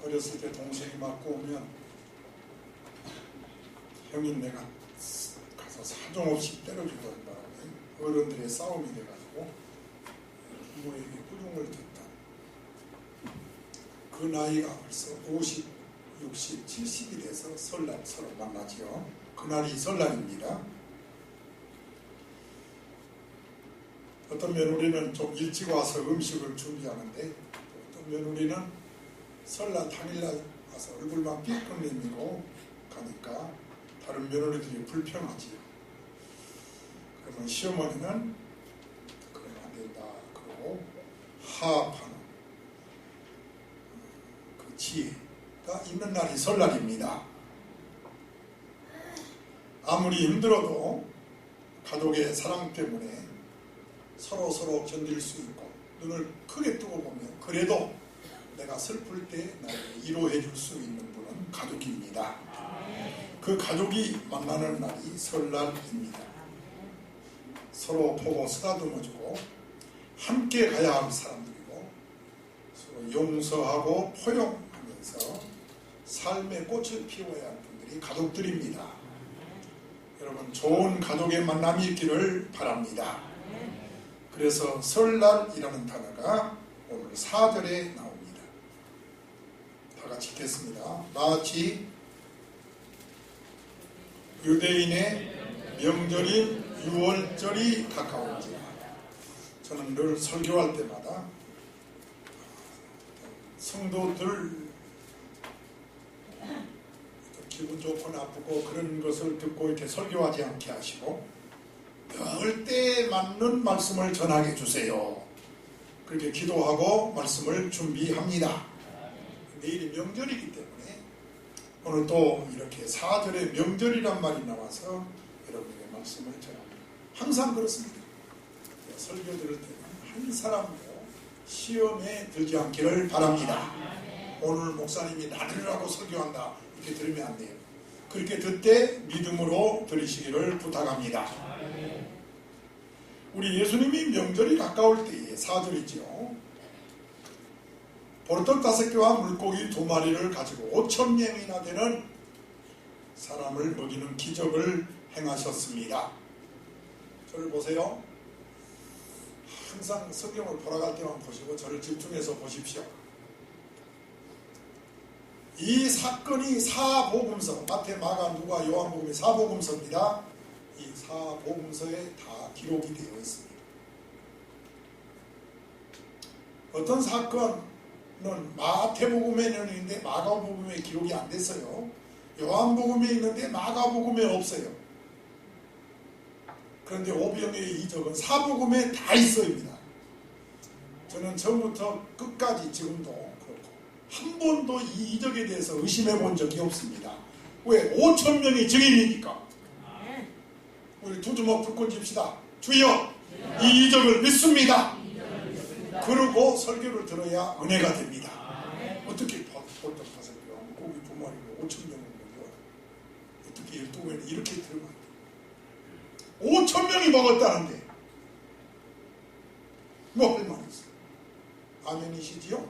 어렸을 때 동생이 맞고 오면 형인 내가 가서 사정없이 때려주던 바람에 어른들의 싸움이 돼가지고 부모에게 꾸중을 듣다. 그 나이가 벌써 50, 60, 70이 돼서 설날 서로 만나지요. 그날이 설날입니다. 어떤 며느리는 좀 일찍 와서 음식을 준비하는데 어떤 며느리는 설날 당일날 와서 얼굴만 삐끗 내미고 가니까 다른 며느리들이 불평하지요. 그러면 시어머니는 그러면 안 된다 그러고 화합하는 그 지혜가 있는 날이 설날입니다. 아무리 힘들어도 가족의 사랑 때문에 서로 견딜 수 있고 눈을 크게 뜨고 보면 그래도 내가 슬플 때 나를 위로해 줄 수 있는 분은 가족입니다. 그 가족이 만나는 날이 설날입니다. 서로 보고 쓰다듬어주고 함께 가야 할 사람들이고 서로 용서하고 포용하면서 삶의 꽃을 피워야 할 분들이 가족들입니다. 여러분 좋은 가족의 만남이 있기를 바랍니다. 그래서 설날이라는 단어가 오늘 4절에 나옵니다. 다 같이 읽겠습니다. 마치 유대인의 명절인 유월절이 가까운지라. 저는 늘 설교할 때마다 성도들 기분 좋고 나쁘고 그런 것을 듣고 이렇게 설교하지 않게 하시고 늘 때 맞는 말씀을 전하게 해주세요. 그렇게 기도하고 말씀을 준비합니다. 내일이 명절이기 때문에 오늘 또 이렇게 4절에 명절이란 말이 나와서 여러분에게 말씀을 전합니다. 항상 그렇습니다. 설교 들을 때는 한 사람도 시험에 들지 않기를 바랍니다. 오늘 목사님이 나들으라고 설교한다 이렇게 들으면 안 돼요. 그렇게 듣되 믿음으로 들으시기를 부탁합니다. 우리 예수님이 명절이 가까울 때에 4절이죠. 보리떡 5개와 물고기 2마리를 가지고 5,000명이나 되는 사람을 먹이는 기적을 행하셨습니다. 저를 보세요. 항상 성경을 보러 갈 때만 보시고 저를 집중해서 보십시오. 이 사건이 사복음서, 마태, 마가, 누가, 요한복음의 사복음서입니다. 이 사복음서에 다 기록이 되어 있습니다. 어떤 사건은 마태복음에 있는데 마가복음에 기록이 안 됐어요. 요한복음에 있는데 마가복음에 없어요. 그런데 오병이의 이적은 사복음에 다 있어입니다. 저는 처음부터 끝까지 지금도 그렇고 한 번도 이 이적에 대해서 의심해 본 적이 없습니다. 왜? 5,000명이 증인이니까. 우리 두 주먹 불꽃 칩시다. 주여, 이 이적을 믿습니다. 그러고 설교를 들어야 은혜가 됩니다. 어떻게 보리떡 5개, 고기 2마리로 5,000명을 먹여? 어떻게 12개는 이렇게 들어가요? 5,000명이 먹었다는데 뭐 할 말 있어요? 아멘이시지요?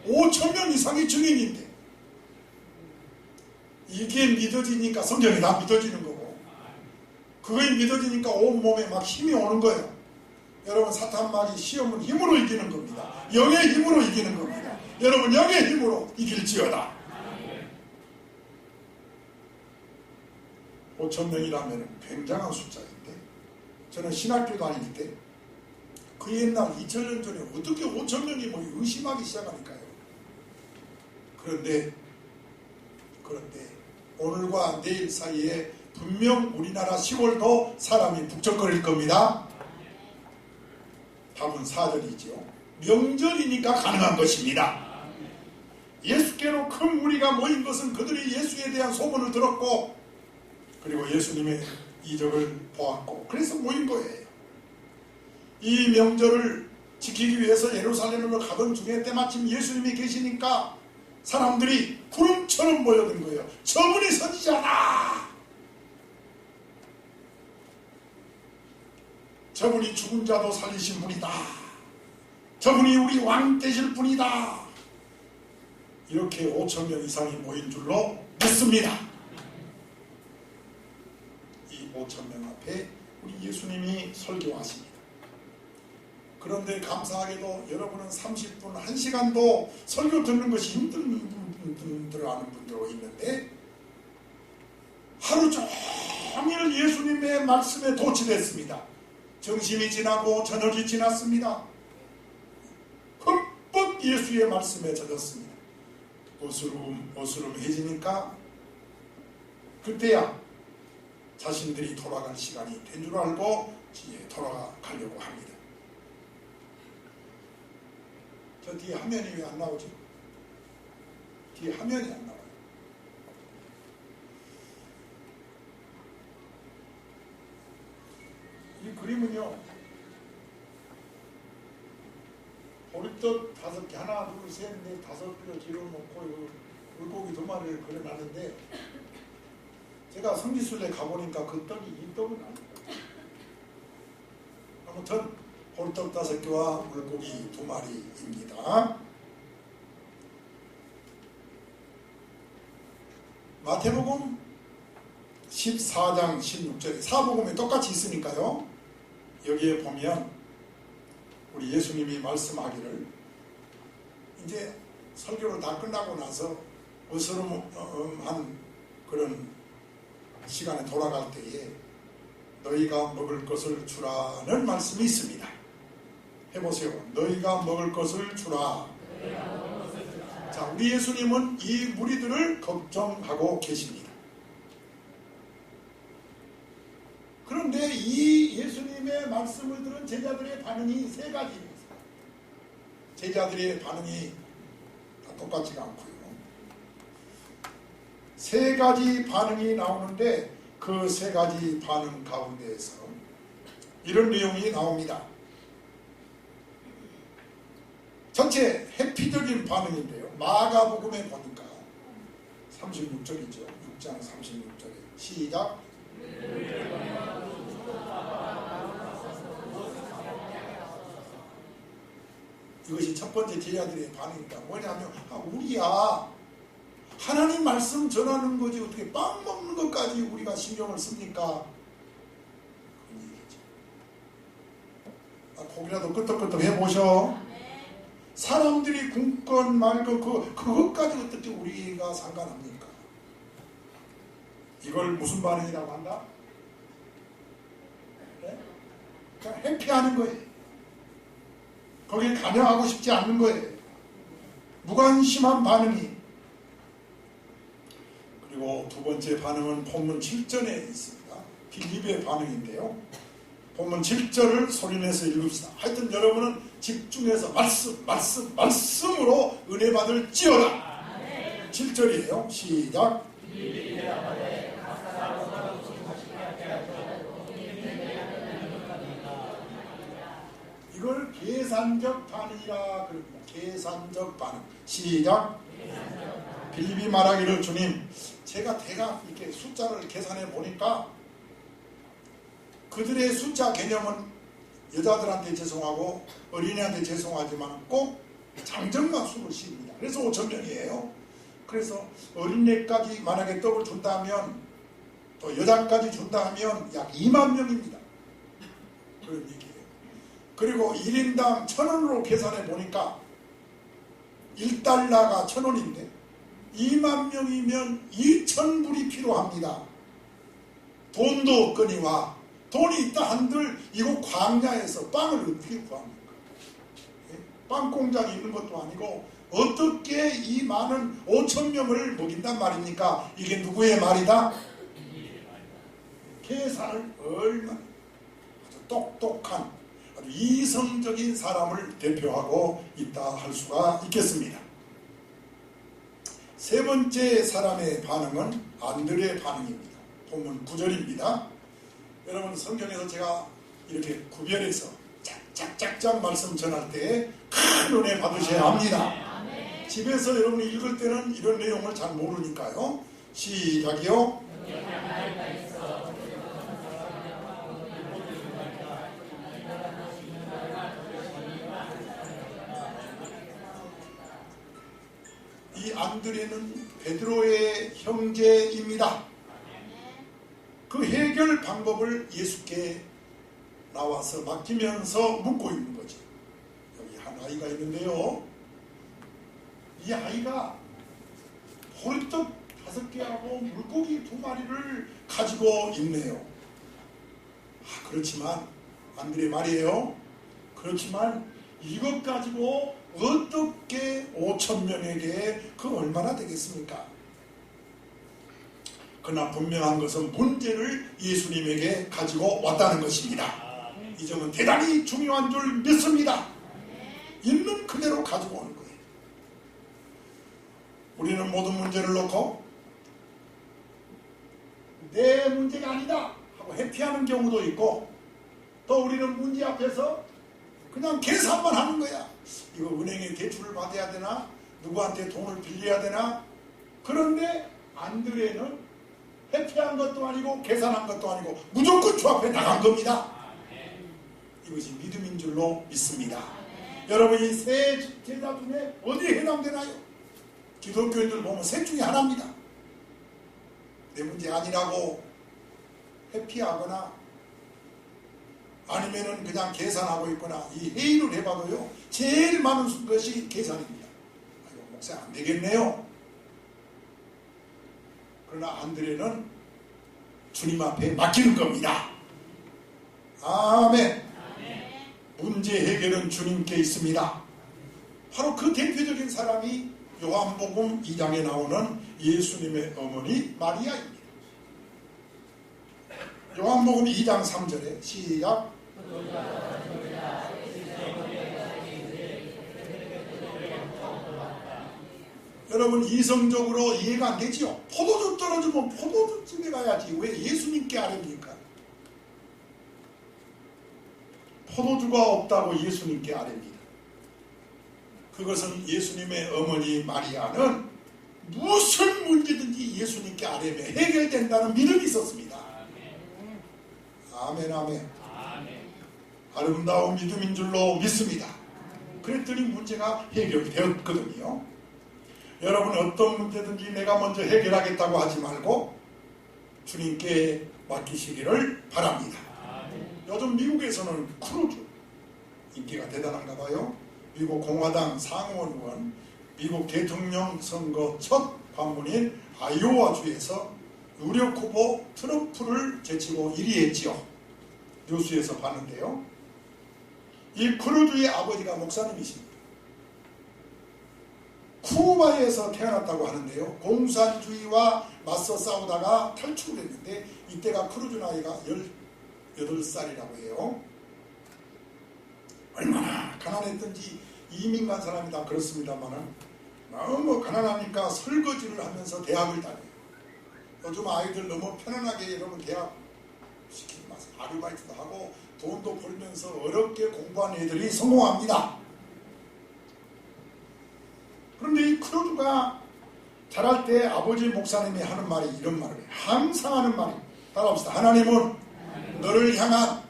5,000명 이상이 증인인데 이게 믿어지니까 성경이 다 믿어지는 거고 그게 믿어지니까 온몸에 막 힘이 오는 거예요. 여러분 사탄마귀 시험은 힘으로 이기는 겁니다. 영의 힘으로 이기는 겁니다. 여러분 영의 힘으로 이길지어다. 5,000명이라면 굉장한 숫자인데 저는 신학교 다닐 때 그 옛날 2000년 전에 어떻게 5,000명이 뭐 의심하기 시작하니까요. 그런데 오늘과 내일 사이에 분명 우리나라 시골도 사람이 북적거릴 겁니다. 답은 4절이죠. 명절이니까 가능한 것입니다. 예수께로 큰 무리가 모인 것은 그들이 예수에 대한 소문을 들었고 그리고 예수님의 이적을 보았고 그래서 모인 거예요. 이 명절을 지키기 위해서 예루살렘으로 가던 중에 때마침 예수님이 계시니까 사람들이 구름처럼 모여든 거예요. 저분이 선지자다. 저분이 죽은 자도 살리신 분이다. 저분이 우리 왕 되실 분이다. 이렇게 5천 명 이상이 모인 줄로 믿습니다. 이 5천 명 앞에 우리 예수님이 설교하십니다. 그런데 감사하게도 여러분은 30분, 1시간도 설교 듣는 것이 힘든 분들하는 분들도 있는데 하루 종일 예수님의 말씀에 도취됐습니다. 점심이 지나고 저녁이 지났습니다. 흠뻑 예수의 말씀에 젖었습니다. 어스름해지니까 그때야 자신들이 돌아갈 시간이 된 줄 알고 돌아가려고 합니다. 저 뒤에 화면이 왜 안 나오지? 뒤에 화면이 안 나와요. 이 그림은요, 보리떡 5개, 하나, 둘, 셋, 넷, 5개를 뒤로 놓고 물고기 2마리를 그려놨는데, 제가 성지순례 가보니까 그 떡이 이 떡은 아니에요. 아무튼 보리떡 5개와 물고기 2마리입니다. 마태복음 14장 16절에 사복음에 똑같이 있으니까요. 여기에 보면 우리 예수님이 말씀하기를 이제 설교를 다 끝나고 나서 어스름한 그런 시간에 돌아갈 때에 너희가 먹을 것을 주라는 말씀이 있습니다. 해보세요. 너희가 먹을 것을 주라. 자, 우리 예수님은 이 무리들을 걱정하고 계십니다. 그런데 이 예수님의 말씀을 들은 제자들의 반응이 3가지입니다. 제자들의 반응이 다 똑같지가 않고요. 3가지 반응이 나오는데 그 3가지 반응 가운데에서 이런 내용이 나옵니다. 전체 회피적인 반응인데요. 마가복음에 보니까 36절이죠. 6장 36절에 시작. 이것이 첫 번째 제자들의 반응이다. 뭐냐면 우리야 하나님 말씀 전하는 거지 어떻게 빵 먹는 것까지 우리가 신경을 씁니까? 그런 얘기죠. 고기라도 끄떡끄떡 해보셔. 사람들이 굶건 말건 그것까지 어떻게 우리가 상관합니까? 이걸 무슨 반응이라고 한다? 그래? 그냥 회피하는 거예요. 거기에 관여하고 싶지 않는 거예요. 무관심한 반응이. 그리고 두 번째 반응은 본문 7절에 있습니다. 빌립의 반응인데요. 본문 7절을 소리내서 읽읍시다. 하여튼 여러분은 집중해서 말씀으로 은혜 받을 지어라. 7절이에요. 시작. 이걸 계산적 반응이라 그럽니다. 계산적 반응. 시작. 빌립이 말하기를 주님, 제가 대략 이렇게 숫자를 계산해 보니까 그들의 숫자 개념은 여자들한테 죄송하고 어린이한테 죄송하지만 꼭 장정만 수를 씁니다. 그래서 5,000명이에요. 그래서 어린애까지 만약에 떡을 준다면 또 여자까지 준다 하면 약 2만 명입니다. 그런 얘기예요. 그리고 1인당 1,000원으로 계산해 보니까 1달러가 1,000원인데 2만 명이면 2,000불이 필요합니다. 돈도 없거니와 돈이 있다 한들 이곳 광야에서 빵을 어떻게 구합니까? 빵 공장이 있는 것도 아니고 어떻게 이 많은 5,000명을 먹인단 말입니까? 이게 누구의 말이다? 계산을 얼마나 아주 똑똑한 아주 이성적인 사람을 대표하고 있다 할 수가 있겠습니다. 세 번째 사람의 반응은 안드레의 반응입니다. 본문 9절입니다. 여러분 성경에서 제가 이렇게 구별해서 짝짝짝짝 말씀 전할 때 큰 은혜 받으셔야 합니다. 집에서 여러분이 읽을 때는 이런 내용을 잘 모르니까요. 시작이요. 이 안드레는 베드로의 형제입니다. 그 해결 방법을 예수께 나와서 맡기면서 묻고 있는 거죠. 여기 한 아이가 있는데요. 이 아이가 보리떡 5개하고 물고기 2마리를 가지고 있네요. 그렇지만 안드레 말이에요. 그렇지만 이것 가지고 어떻게 5,000명에게 그 얼마나 되겠습니까? 그러나 분명한 것은 문제를 예수님에게 가지고 왔다는 것입니다. 이 점은 대단히 중요한 줄 믿습니다. 있는 그대로 가지고 오는 거예요. 우리는 모든 문제를 놓고 내 문제가 아니다 하고 회피하는 경우도 있고, 또 우리는 문제 앞에서 그냥 계산만 하는 거야. 이거 은행에 대출을 받아야 되나? 누구한테 돈을 빌려야 되나? 그런데 안드레는 회피한 것도 아니고 계산한 것도 아니고 무조건 주 앞에 나간 겁니다. 이것이 믿음인 줄로 믿습니다. 여러분, 이 세 제자 중에 어디에 해당되나요? 기독교인들 보면 셋 중에 하나입니다. 내 문제 아니라고 회피하거나 아니면은 그냥 계산하고 있거나, 이 회의를 해봐도요, 제일 많은 것이 계산입니다. 아이고, 목사 안 되겠네요. 그러나 안드레는 주님 앞에 맡기는 겁니다. 아멘. 문제 해결은 주님께 있습니다. 바로 그 대표적인 사람이 요한복음 2장에 나오는 예수님의 어머니 마리아입니다. 요한복음 2장 3절에 시작. 여러분, 이성적으로 이해가 안 되지요. 포도주 떨어지면 포도주집에 가야지 왜 예수님께 아뢰입니까? 포도주가 없다고 예수님께 아뢰입니다. 그것은 예수님의 어머니 마리아는 무슨 문제든지 예수님께 아뢰면 해결된다는 믿음이 있었습니다. 아멘, 아멘. 아름다운 믿음인 줄로 믿습니다. 그랬더니 문제가 해결이 되었거든요. 여러분, 어떤 문제든지 내가 먼저 해결하겠다고 하지 말고 주님께 맡기시기를 바랍니다. 요즘 미국에서는 크루즈 인기가 대단한가 봐요. 미국 공화당 상원 의원, 미국 대통령 선거 첫 관문인 아이오와주에서 유력 후보 트럼프를 제치고 1위 했지요. 뉴스에서 봤는데요. 이 크루즈의 아버지가 목사님이십니다. 쿠바에서 태어났다고 하는데요. 공산주의와 맞서 싸우다가 탈출을 했는데 이때가 크루즈 나이가 18살이라고 해요. 얼마나 가난했던지 이민 간 사람이 다 그렇습니다만 너무 가난하니까 설거지를 하면서 대학을 다녀요. 요즘 아이들 너무 편안하게 여러분 대학 시키지 마세요. 아르바이트도 하고 돈도 벌면서 어렵게 공부한 애들이 성공합니다. 그런데 이 크루즈가 자랄 때 아버지 목사님이 하는 말이 이런 말이에요. 항상 하는 말이, 따라합시다. 하나님은 너를 향한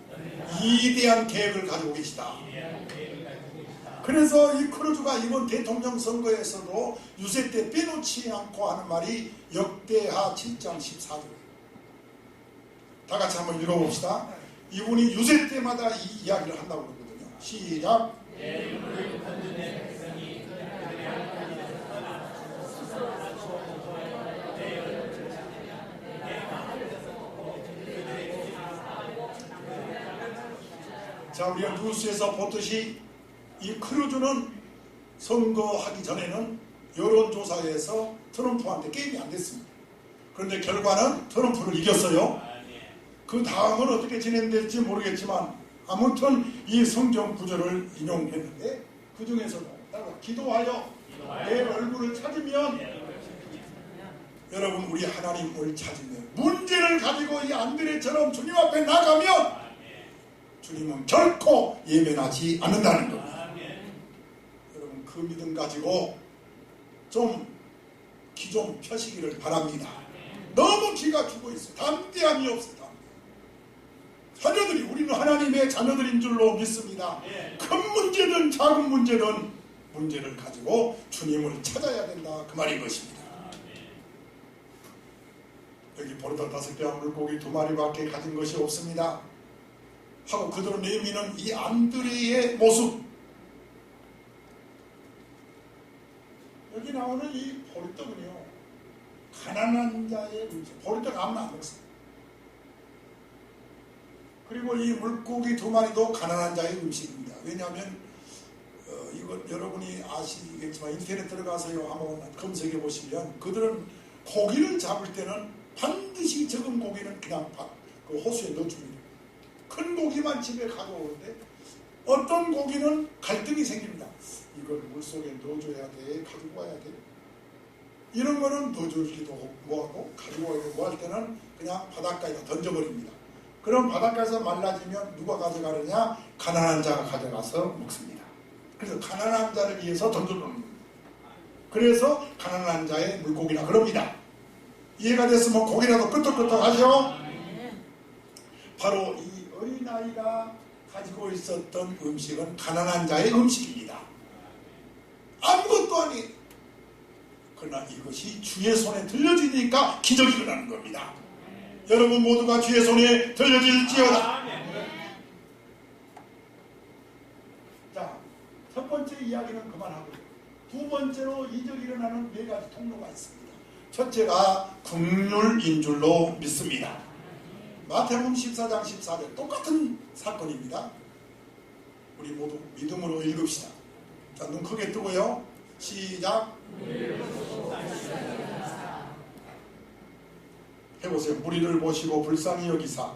위대한 계획을 가지고 계시다. 그래서 이 크루즈가 이번 대통령 선거에서도 유세 때 빼놓지 않고 하는 말이 역대하 7장 14절이에요. 다 같이 한번 읽어봅시다. 이분이 유세 때마다 이 이야기를 한다고 그러거든요. 시작. 자, 우리가 뉴스에서 보듯이 이 크루즈는 선거하기 전에는 여론조사에서 트럼프한테 게임이 안 됐습니다. 그런데 결과는 트럼프를 이겼어요. 그 다음은 어떻게 진행될지 모르겠지만 아무튼 이 성경 구절을 인용했는데 그 중에서도 기도하여 내 얼굴을 찾으면, 여러분, 우리 하나님을 찾으면, 문제를 가지고 이 안드레처럼 주님 앞에 나가면 주님은 결코 예면하지 않는다는 겁니다. 여러분, 그 믿음 가지고 좀 기 좀 펴시기를 바랍니다. 너무 기가 죽어 있어요. 담대함이 없어요. 자녀들이, 우리는 하나님의 자녀들인 줄로 믿습니다. 큰 문제든 작은 문제든 문제를 가지고 주님을 찾아야 된다 그 말인 것입니다. 여기 보리떡 5개와 물고기 2마리밖에 가진 것이 없습니다 하고 그대로 내미는 이 안드레의 모습, 여기 나오는 이 보리떡은요 가난한 자의 음식, 보리떡 아무나 안 먹습니다. 그리고 이 물고기 2마리도 가난한 자의 음식입니다. 왜냐하면 이거 여러분이 아시겠지만 인터넷 들어가서요 한번 검색해 보시면 그들은 고기를 잡을 때는 반드시 적은 고기는 그냥 그 호수에 넣어줍니다. 큰 고기만 집에 가져오는데 어떤 고기는 갈등이 생깁니다. 이걸 물속에 넣어줘야 돼, 가지고 와야 돼. 이런 거는 넣어주기도 뭐하고 가지고 와야 뭐 할 때는 그냥 바닷가에다 던져버립니다. 그럼 바닷가에서 말라지면 누가 가져가느냐? 가난한 자가 가져가서 먹습니다. 그래서 가난한 자를 위해서 던져놓는 겁니다. 그래서 가난한 자의 물고기라 그럽니다. 이해가 됐으면 고기라도 끄떡끄떡 하죠? 바로 이 어린아이가 가지고 있었던 음식은 가난한 자의 음식입니다. 아무것도 아니에요. 그러나 이것이 주의 손에 들려지니까 기적이 일어나는 겁니다. 여러분 모두가 주의 손에 들려질지어다. 자, 첫 번째 이야기는 그만하고 두 번째로 이적이 일어나는 4가지 통로가 있습니다. 첫째가 긍휼인 줄로 믿습니다. 마태복음 14장 14절 똑같은 사건입니다. 우리 모두 믿음으로 읽읍시다. 자, 눈 크게 뜨고요. 시작. 해보세요. 무리를 보시고 불쌍히 여기사.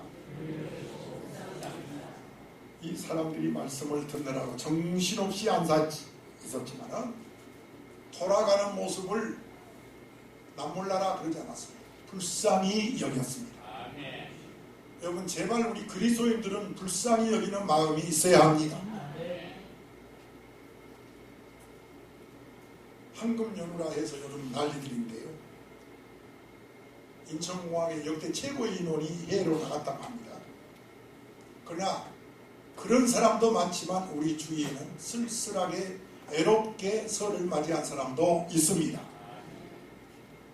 이 사람들이 말씀을 듣느라고 정신없이 앉아 있었지만 돌아가는 모습을 남몰라라 그러지 않았습니다. 불쌍히 여겼습니다. 여러분 제발 우리 그리스도인들은 불쌍히 여기는 마음이 있어야 합니다. 황금 연휴라 해서 여러분 난리들인데요. 인천공항에 역대 최고의 인원이 해외로 나갔다고 합니다. 그러나 그런 사람도 많지만 우리 주위에는 쓸쓸하게 외롭게 설을 맞이한 사람도 있습니다.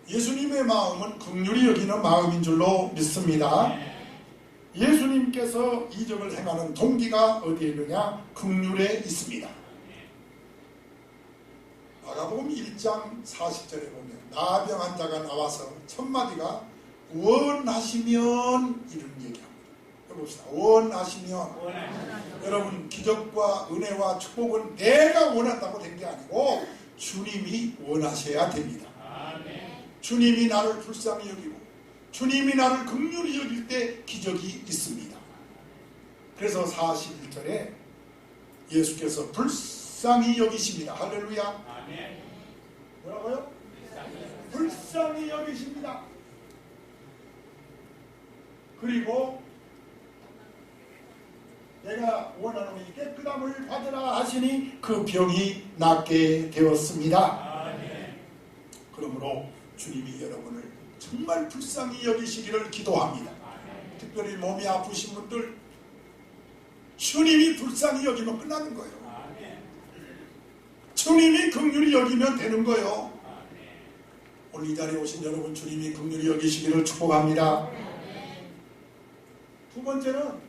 예수님의 마음은 긍휼히 여기는 마음인 줄로 믿습니다. 예수님께서 이적을 행하는 동기가 어디에 있느냐? 긍휼에 있습니다. 마가복음 1장 40절에 보면 나병한 자가 나와서 첫 마디가 원하시면 이런 얘기합니다. 해봅시다. 원하시면. 여러분 기적과 은혜와 축복은 내가 원한다고 된 게 아니고 주님이 원하셔야 됩니다. 주님이 나를 불쌍히 여기고 주님이 나를 긍휼히 여길 때 기적이 있습니다. 그래서 41절에 예수께서 불쌍히 여기십니다. 할렐루야. 뭐라고요? 불쌍히 여기십니다. 그리고 내가 원하는 이 깨끗함을 받으라 하시니 그 병이 낫게 되었습니다. 그러므로 주님이 여러분을 정말 불쌍히 여기시기를 기도합니다. 특별히 몸이 아프신 분들 주님이 불쌍히 여기면 끝나는 거예요. 주님이 긍휼히 여기면 되는 거예요. 오늘 이 자리에 오신 여러분 주님이 긍휼히 여기시기를 축복합니다. 두 번째는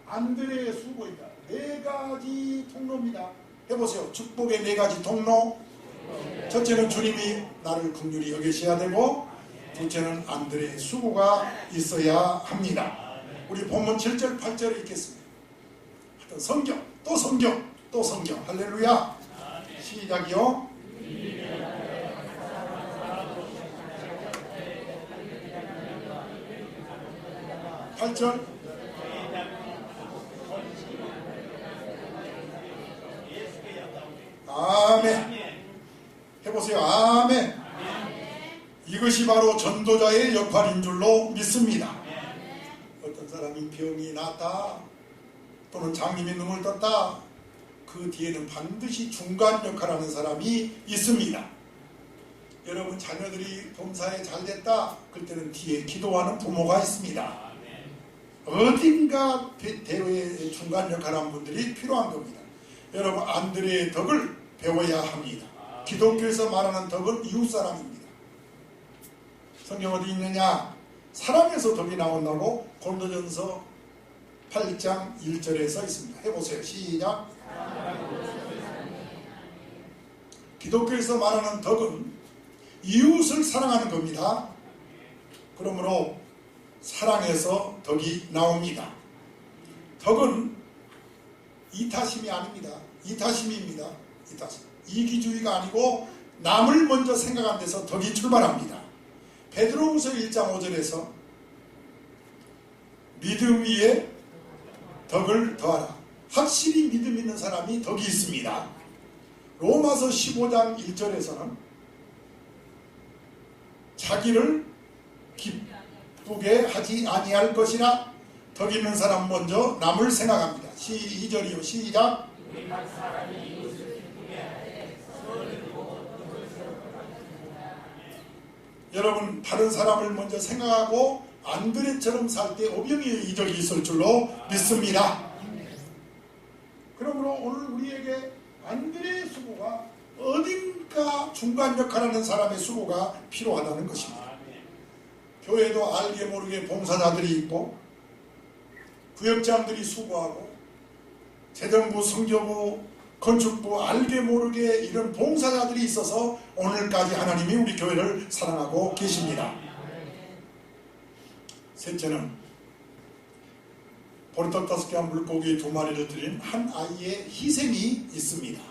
안드레의 수고이다. 4가지 통로입니다. 해보세요. 축복의 4가지 통로. 첫째는 주님이 나를 긍휼히 여기셔야 되고, 둘째는 안드레의 수고가 있어야 합니다. 우리 본문 7절 8절을 읽겠습니다. 성경 또 성경 또 성경. 할렐루야. 시작이요. 8절. 아멘. 해보세요. 아멘. 이것이 바로 전도자의 역할인 줄로 믿습니다. 어떤 사람이 병이 났다 또는 장님이 눈을 떴다, 그 뒤에는 반드시 중간 역할하는 사람이 있습니다. 여러분 자녀들이 범사에 잘됐다 그럴 때는 뒤에 기도하는 부모가 있습니다. 어딘가 대회의 중간 역할하는 분들이 필요한 겁니다. 여러분 안드레의 덕을 배워야 합니다. 기독교에서 말하는 덕은 이웃사랑입니다. 성경 어디 있느냐? 사랑에서 덕이 나온다고 고린도전서 8장 1절에 써 있습니다. 해보세요. 시작. 기독교에서 말하는 덕은 이웃을 사랑하는 겁니다. 그러므로 사랑에서 덕이 나옵니다. 덕은 이타심이 아닙니다. 이타심입니다. 이타심. 이기주의가 아니고 남을 먼저 생각한 데서 덕이 출발합니다. 베드로후서 1장 5절에서 믿음 위에 덕을 더하라. 확실히 믿음 있는 사람이 덕이 있습니다. 로마서 15장 1절에서는 자기를 기쁘게 하지 아니할 것이나 덕 있는 사람 먼저 남을 생각합니다. 2절이요. 시작. 여러분, 다른 사람을 먼저 생각하고 안드레처럼 살 때 오병이의 이적이 있을 줄로 믿습니다. 그러므로 오늘 우리에게 안드레의 수고가 어딘가 중간 역할하는 사람의 수고가 필요하다는 것입니다. 교회도 알게 모르게 봉사자들이 있고 구역장들이 수고하고 재정부, 성교부, 건축부 알게 모르게 이런 봉사자들이 있어서 오늘까지 하나님이 우리 교회를 사랑하고 계십니다. 셋째는 보리떡 5개와 물고기 2마리를 드린 한 아이의 희생이 있습니다.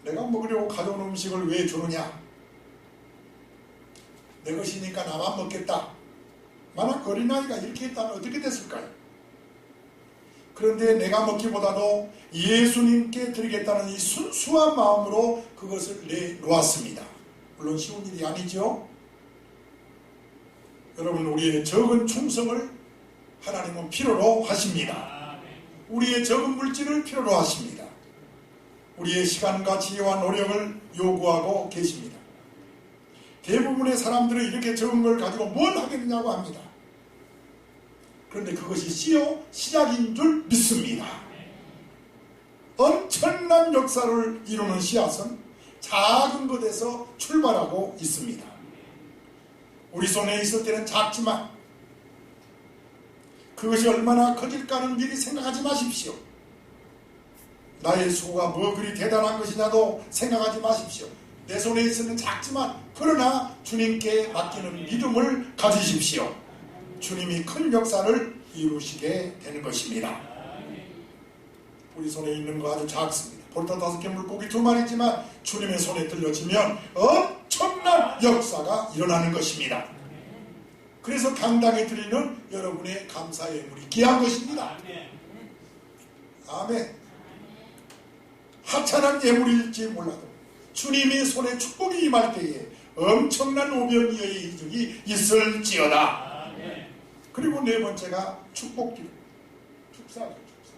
내가 먹으려고 가져온 음식을 왜 주느냐? 내 것이니까 나만 먹겠다. 만약 어린아이가 이렇게 했다면 어떻게 됐을까요? 그런데 내가 먹기보다도 예수님께 드리겠다는 이 순수한 마음으로 그것을 내놓았습니다. 물론 쉬운 일이 아니죠. 여러분, 우리의 적은 충성을 하나님은 필요로 하십니다. 우리의 적은 물질을 필요로 하십니다. 우리의 시간과 지혜와 노력을 요구하고 계십니다. 대부분의 사람들은 이렇게 적은 걸 가지고 뭘 하겠느냐고 합니다. 그런데 그것이 시작인 줄 믿습니다. 엄청난 역사를 이루는 씨앗은 작은 것에서 출발하고 있습니다. 우리 손에 있을 때는 작지만 그것이 얼마나 커질까는 미리 생각하지 마십시오. 나의 수고가 뭐 그리 대단한 것이냐도 생각하지 마십시오. 내 손에 있으면 작지만 그러나 주님께 맡기는 믿음을 가지십시오. 주님이 큰 역사를 이루시게 되는 것입니다. 우리 손에 있는 거 아주 작습니다. 보리떡 5개 물고기 2마리지만 주님의 손에 들려지면 엄청난 역사가 일어나는 것입니다. 그래서 강당에 드리는 여러분의 감사의 예물이 귀한 것입니다. 아멘. 하찮은 예물일지 몰라도 주님의 손에 축복이 임할 때에 엄청난 오병이어의 이적이 있을지어다. 그리고 네 번째가 축복기도. 축사죠, 축사.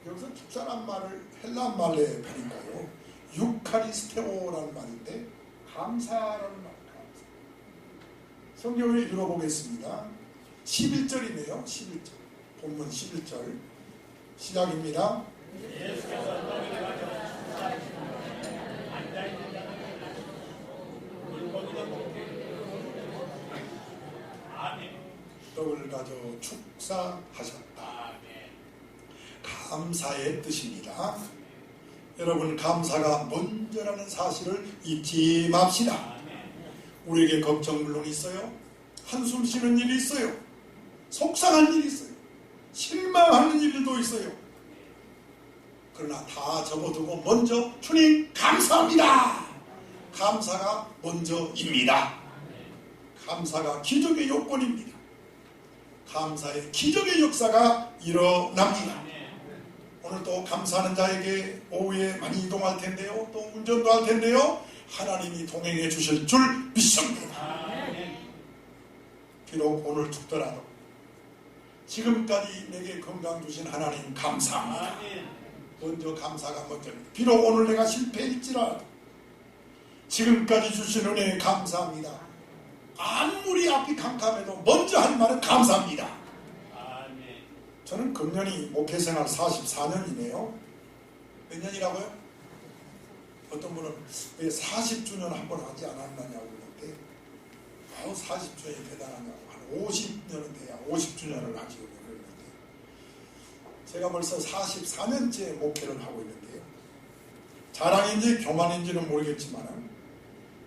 여기서 축사란 말을 헬란 말로 하니까요. 유카리스테오라는 말인데 감사라는 말입니다. 감사. 성경을 읽어보겠습니다. 11절이네요. 11절. 본문 11절. 시작입니다. 떡을 가져 축사하셨다. 감사의 뜻입니다. 여러분, 감사가 먼저라는 사실을 잊지 맙시다. 우리에게 걱정 물론 있어요. 한숨 쉬는 일이 있어요. 속상한 일이 있어요. 실망하는 일도 있어요. 그러나 다 접어두고 먼저 주님 감사합니다. 감사가 먼저입니다. 감사가 기적의 요건입니다. 감사의 기적의 역사가 일어납니다. 오늘 또 감사하는 자에게 오후에 많이 이동할 텐데요. 또 운전도 할 텐데요. 하나님이 동행해 주실 줄 믿습니다. 비록 오늘 죽더라도 지금까지 내게 건강 주신 하나님 감사합니다. 먼저 감사가 먼저입니다. 비록 오늘 내가 실패일지라도 지금까지 주신 은혜에 감사합니다. 아무리 앞이 캄캄해도 먼저 할 말은 감사합니다. 저는 금년이 목회생활 44년이네요. 몇 년이라고요? 어떤 분은 왜 40주년 한 번 하지 않았느냐고 그러는데 40주년이 대단하냐고. 한 50년은 돼야 50주년을 하지 그러는데 제가 벌써 44년째 목회를 하고 있는데요. 자랑인지 교만인지는 모르겠지만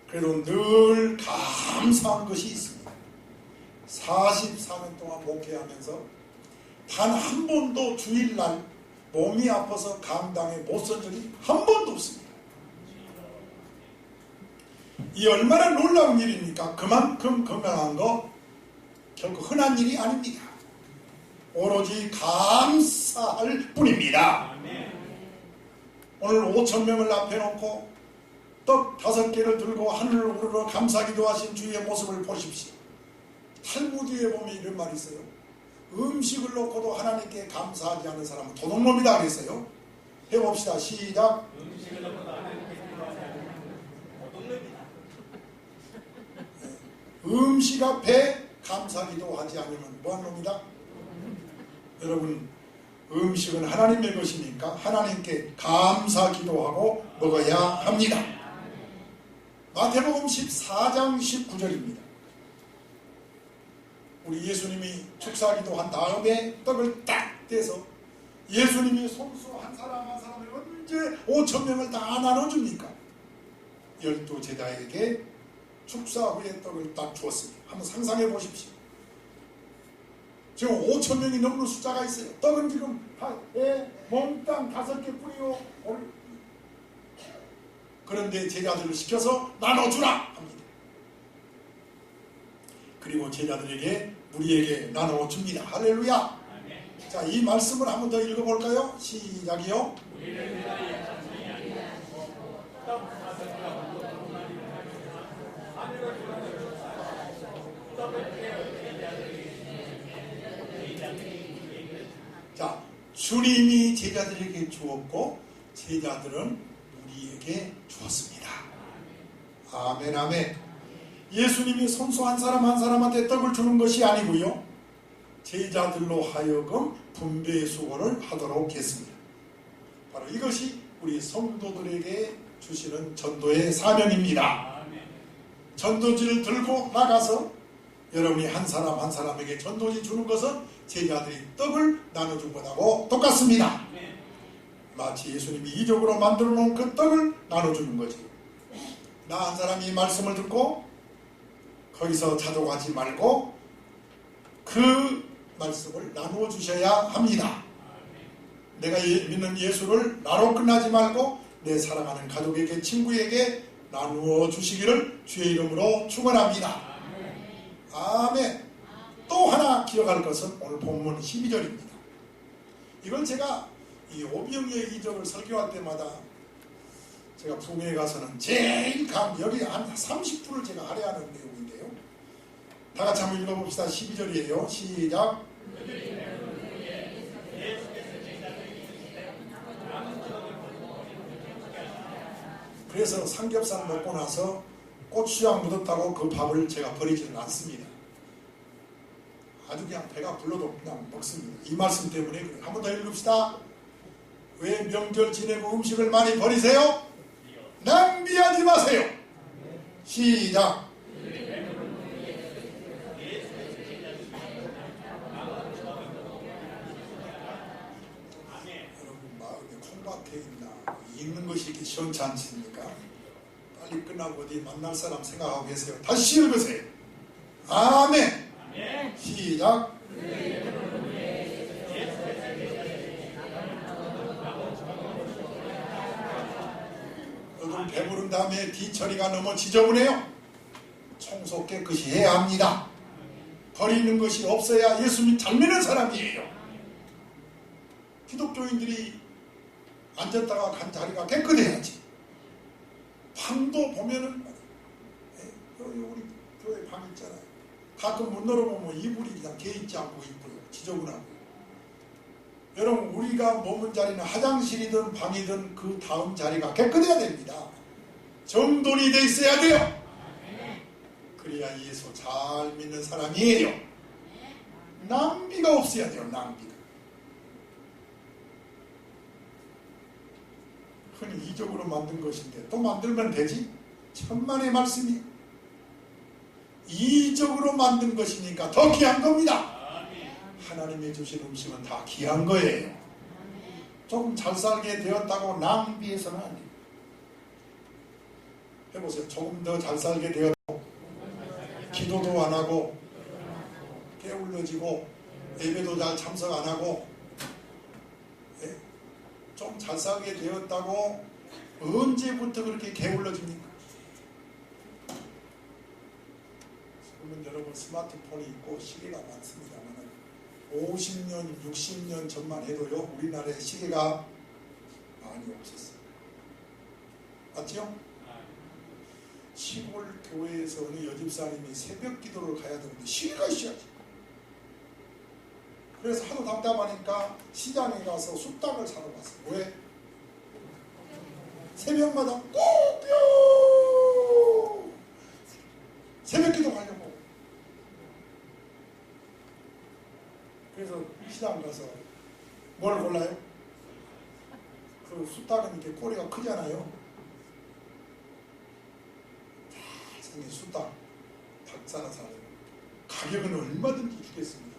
그래도 늘 감사한 것이 있습니다. 44년 동안 목회하면서 단 한 번도 주일날 몸이 아파서 강당에 못 선 적이 한 번도 없습니다. 이 얼마나 놀라운 일입니까? 그만큼 건강한 거 결코 흔한 일이 아닙니다. 오로지 감사할 뿐입니다. 오늘 5,000명을 앞에 놓고 떡 5개를 들고 하늘을 우러러 감사기도 하신 주의 모습을 보십시오. 탈무드에 보면 이런 말이 있어요. 음식을 놓고도 하나님께 감사하지 않는 사람은 도둑놈이다 그랬어요. 해봅시다. 시작. 음식을 놓고도 하나님께 감사하지 않는 사람은 도둑놈이다. 음식 앞에 감사기도 하지 않으면 뭐한 놈이다? 여러분, 음식은 하나님의 것이니까 하나님께 감사기도하고 먹어야 합니다. 마태복음 14장 19절입니다. 우리 예수님이 축사기도 한 다음에 떡을 딱 떼서 예수님이 손수 한 사람 한 사람을 언제 5,000명을 다 나눠줍니까? 12 제자에게 축사 후에 떡을 딱 주었습니다. 한번 상상해 보십시오. 지금 5,000명이 넘는 숫자가 있어요. 떡은 지금 몽땅 5개 뿌리고 그런데 제자들을 시켜서 나눠주라 합니다. 그리고 제자들에게 우리에게 나눠줍니다. 할렐루야. 자, 이 말씀을 한번 더 읽어볼까요? 시작이요. 자, 주님이 제자들에게 주었고 제자들은 우리에게 주었습니다. 아멘 아멘. 예수님이 손수 한 사람 한 사람한테 떡을 주는 것이 아니고요. 제자들로 하여금 분배의 수고를 하도록 했습니다. 바로 이것이 우리 성도들에게 주시는 전도의 사명입니다. 전도지를 들고 나가서 여러분이 한 사람 한 사람에게 전도지 주는 것은 제자들이 떡을 나눠준 것하고 똑같습니다. 마치 예수님이 이적으로 만들어 놓은 그 떡을 나눠주는 거지. 나 한 사람이 이 말씀을 듣고 거기서 자족하지 말고 그 말씀을 나누어 주셔야 합니다. 내가 믿는 예수를 나로 끝나지 말고 내 사랑하는 가족에게 친구에게 나누어 주시기를 주의 이름으로 축원합니다. 아멘. 또 하나 기억할 것은 오늘 본문 12절입니다. 이건 제가 이 오병이의 이적을 설교할 때마다 제가 북미에 가서는 제일 여기 한 30분을 제가 할애하는 내용인데요. 다 같이 한번 읽어봅시다. 12절이에요. 시작. 그래서 삼겹살 먹고 나서 고추장 묻었다고 그 밥을 제가 버리지는 않습니다. 아주 그냥 배가 불러도 그냥 먹습니다. 이 말씀 때문에 한 번 더 읽읍시다. 왜 명절 지내고 음식을 많이 버리세요? 낭비하지 마세요. 시작. 여러분 마음에 콩밭에 있나 읽는 것이 이렇게 시원치 않습니까? 빨리 끝나고 어디 만날 사람 생각하고 계세요. 다시 읽으세요. 아멘. 시작. 여러분 배부른 다음에 뒤처리가 너무 지저분해요. 청소 깨끗이 해야 합니다. 버리는 것이 없어야 예수님 잘 믿는 사람이에요. 기독교인들이 앉았다가 간 자리가 깨끗해야지. 방도 보면은 여기 우리 교회 방 있잖아요. 가끔 문 열어보면 이불이 그냥 개있지 않고 있고요. 지저분하고. 여러분 우리가 머문 자리는 화장실이든 방이든 그 다음 자리가 깨끗해야 됩니다. 정돈이 돼 있어야 돼요. 그래야 예수 잘 믿는 사람이에요. 낭비가 없어야 돼요. 낭비가. 그건 이적으로 만든 것인데 또 만들면 되지? 천만의 말씀이 이적으로 만든 것이니까 더 귀한 겁니다. 하나님이 주신 음식은 다 귀한 거예요. 조금 잘 살게 되었다고 낭비해서는 안 돼요. 해보세요. 조금 더 잘 살게 되었다고 기도도 안 하고 게을러지고 예배도 잘 참석 안 하고 좀 잘 살게 되었다고 언제부터 그렇게 게을러집니까? 그러면 여러분 스마트폰이 있고 시계가 많습니다만 50년, 60년 전만 해도요 우리나라에 시계가 많이 없었어요. 맞죠? 시골 교회에서 어느 여집사님이 새벽 기도를 가야 되는데 시계가 있어야지. 그래서 하도 답답하니까 시장에 가서 쑥닭을 사러 갔어요. 왜? 새벽마다 꼭요 새벽 기도 가려고. 그래서 시장 가서 뭘 골라요? 그 쑥닭은 이렇게 꼬리가 크잖아요. 잘생긴 쑥닭 닭사라 사요. 가격은 얼마든지 주겠습니다.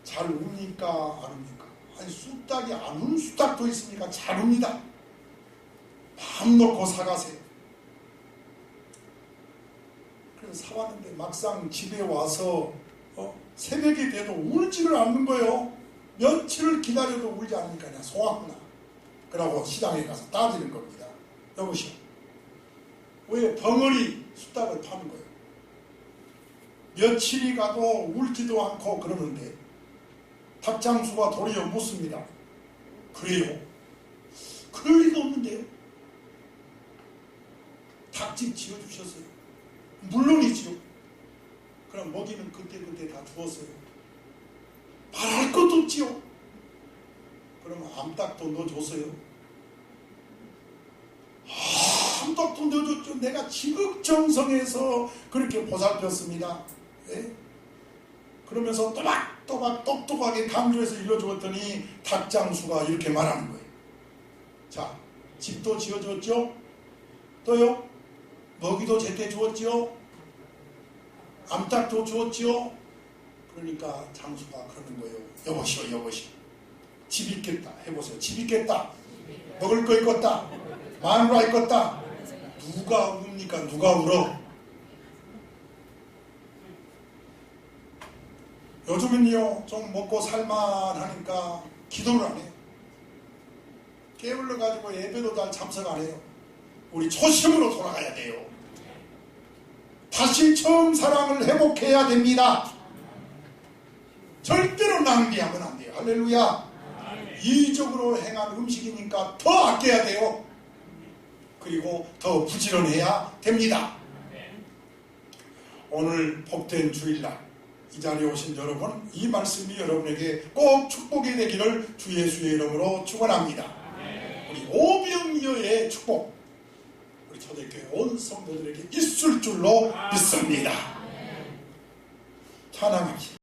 잘 웁니까? 안 웁니까? 아니 쑥닭이 안 우는 쑥닭도 있으니까 잘 웁니다. 마음 놓고 사가세요. 그래서 사왔는데 막상 집에 와서 새벽이 돼도 울지를 않는 거예요. 며칠을 기다려도 울지 않으니까 그냥 속았구나. 그러고 시장에 가서 따지는 겁니다. 여보시오. 왜 덩어리 쑥닭을 파는 거예요? 며칠이 가도 울지도 않고 그러는데 닭장수가 도리어 묻습니다. 그래요? 그럴 리가 없는데요. 닭집 지어주셨어요. 물론이지요. 그럼 먹이는 그때그때 다 주었어요. 말할 것도 없지요. 그러면 암탉도 넣어줬어요. 암탉도 넣어줬죠. 내가 지극정성해서 그렇게 보살폈습니다. 예? 그러면서 또박또박 똑똑하게 강조해서 일러주었더니 닭장수가 이렇게 말하는 거예요. 자, 집도 지어줬죠? 또요? 먹이도 제때 주었죠? 암탉도 주었죠? 그러니까 장수가 그러는 거예요. 여보시오, 여보시오. 집 있겠다. 해보세요. 집 있겠다. 먹을 거 있겠다. 마누라 있겠다. 누가 웁니까? 누가 울어? 요즘은요, 좀 먹고 살만하니까 기도를 안 해요. 게을러가지고 예배도 잘 참석 안 해요. 우리 초심으로 돌아가야 돼요. 다시 처음 사랑을 회복해야 됩니다. 절대로 낭비하면 안 돼요. 할렐루야. 이적으로 행한 음식이니까 더 아껴야 돼요. 그리고 더 부지런해야 됩니다. 오늘 복된 주일날 이 자리에 오신 여러분, 이 말씀이 여러분에게 꼭 축복이 되기를 주 예수의 이름으로 축원합니다. 우리 오병이어의 축복 우리 초대교회 온 성도들에게 있을 줄로 믿습니다. 찬양합시다.